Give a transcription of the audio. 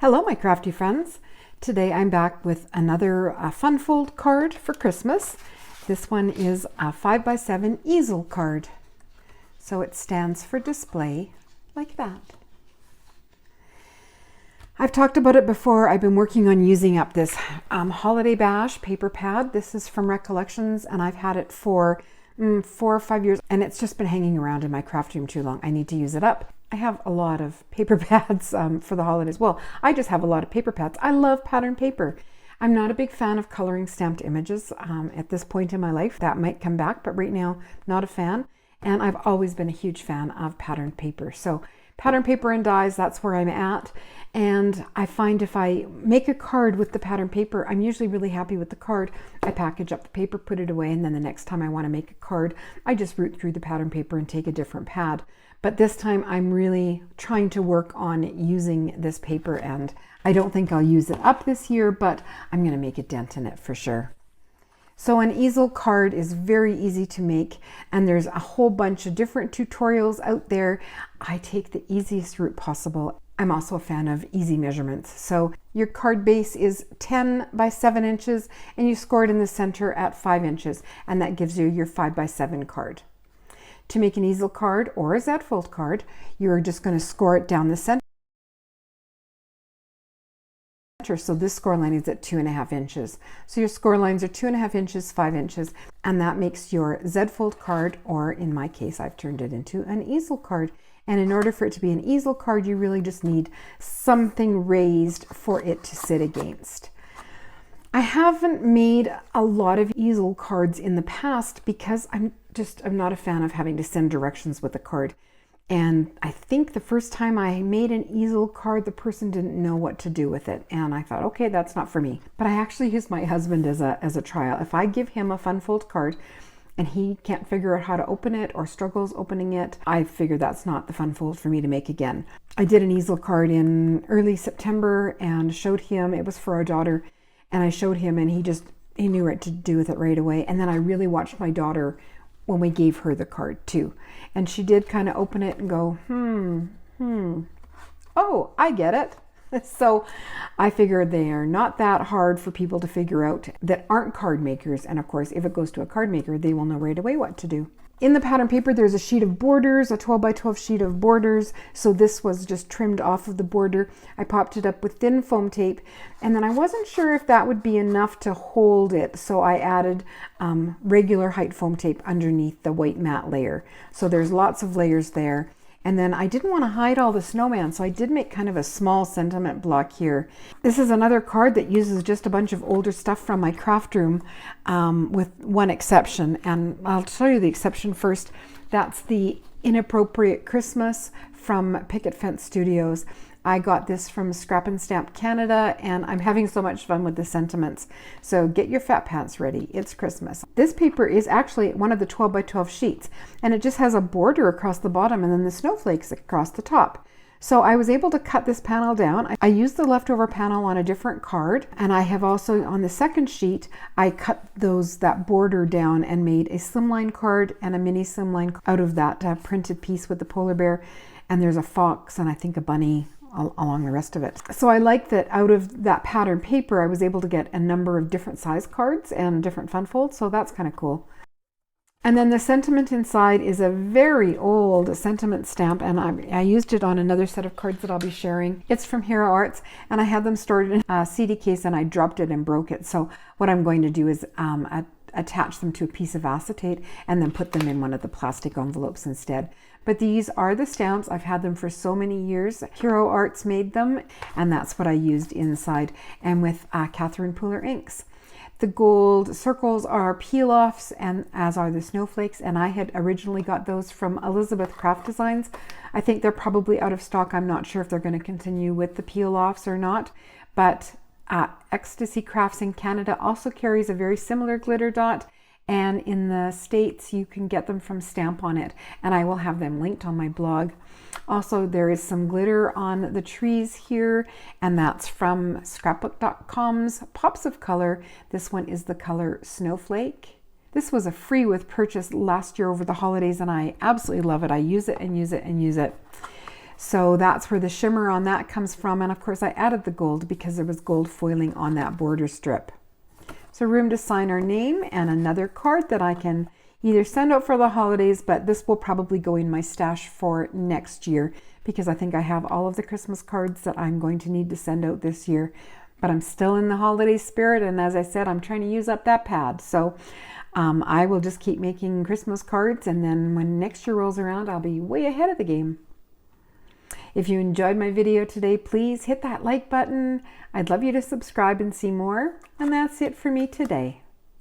Hello, my crafty friends. Today I'm back with another fun fold card for Christmas. This one is a 5x7 easel card. So it stands for display like that. I've talked about it before. I've been working on using up this Holiday Bash paper pad. This is from Recollections and I've had it for 4 or 5 years and it's just been hanging around in my craft room too long. I need to use it up. I have a lot of paper pads for the holidays. Well, I just have a lot of paper pads. I love patterned paper. I'm not a big fan of coloring stamped images at this point in my life. That might come back, but right now, not a fan. And I've always been a huge fan of patterned paper. So patterned paper and dies, that's where I'm at. And I find if I make a card with the patterned paper, I'm usually really happy with the card. I package up the paper, put it away, and then the next time I want to make a card, I just root through the patterned paper and take a different pad. But this time I'm really trying to work on using this paper, and I don't think I'll use it up this year, but I'm going to make a dent in it for sure. So an easel card is very easy to make, and there's a whole bunch of different tutorials out there. I take the easiest route possible. I'm also a fan of easy measurements. So your card base is 10 by 7 inches, and you score it in the center at 5 inches, and that gives you your 5x7 card. To make an easel card or a Z-fold card, you're just going to score it down the center. So this score line is at 2.5 inches. So your score lines are 2.5 inches, 5 inches, and that makes your Z-fold card, or in my case, I've turned it into an easel card. And in order for it to be an easel card, you really just need something raised for it to sit against. I haven't made a lot of easel cards in the past because I'm not a fan of having to send directions with a card. And I think the first time I made an easel card, the person didn't know what to do with it. And I thought, okay, that's not for me. But I actually used my husband as a trial. If I give him a fun fold card and he can't figure out how to open it or struggles opening it, I figure that's not the fun fold for me to make again. I did an easel card in early September and showed him. It was for our daughter. And I showed him and he knew what to do with it right away. And then I really watched my daughter when we gave her the card too. And she did kind of open it and go, oh, I get it. So I figured they are not that hard for people to figure out that aren't card makers. And of course, if it goes to a card maker, they will know right away what to do. In the pattern paper, there's a sheet of borders, a 12 by 12 sheet of borders. So this was just trimmed off of the border. I popped it up with thin foam tape, and then I wasn't sure if that would be enough to hold it. So I added regular height foam tape underneath the white matte layer. So there's lots of layers there. And then I didn't want to hide all the snowman, so I did make kind of a small sentiment block here. This is another card that uses just a bunch of older stuff from my craft room, with one exception. And I'll show you the exception first. That's the Inappropriate Christmas from Picket Fence Studios. I got this from Scrap and Stamp Canada, and I'm having so much fun with the sentiments. So get your fat pants ready. It's Christmas. This paper is actually one of the 12 by 12 sheets, and it just has a border across the bottom and then the snowflakes across the top. So I was able to cut this panel down. I used the leftover panel on a different card, and I have also on the second sheet, I cut that border down and made a slimline card and a mini slimline out of that printed piece with the polar bear. And there's a fox and I think a bunny along the rest of it. So I like that out of that pattern paper, I was able to get a number of different size cards and different fun folds. So that's kind of cool. And then the sentiment inside is a very old sentiment stamp, and I used it on another set of cards that I'll be sharing. It's from Hero Arts, and I had them stored in a CD case and I dropped it and broke it. So what I'm going to do is attach them to a piece of acetate and then put them in one of the plastic envelopes instead. But these are the stamps. I've had them for so many years. Hero Arts made them, and that's what I used inside, and with Catherine Pooler inks. The gold circles are peel-offs, and as are the snowflakes, and I had originally got those from Elizabeth Craft Designs. I think they're probably out of stock. I'm not sure if they're going to continue with the peel-offs or not, but Ecstasy Crafts in Canada also carries a very similar glitter dot, and in the States you can get them from Stamp On It, and I will have them linked on my blog. Also, there is some glitter on the trees here, and that's from scrapbook.com's Pops of Color. This one is the color Snowflake. This was a free with purchase last year over the holidays, and I absolutely love it. I use it and use it and use it. So that's where the shimmer on that comes from. And of course I added the gold because there was gold foiling on that border strip. So room to sign our name and another card that I can either send out for the holidays, but this will probably go in my stash for next year because I think I have all of the Christmas cards that I'm going to need to send out this year. But I'm still in the holiday spirit, and as I said, I'm trying to use up that pad. So I will just keep making Christmas cards, and then when next year rolls around, I'll be way ahead of the game. If you enjoyed my video today, please hit that like button. I'd love you to subscribe and see more. And that's it for me today.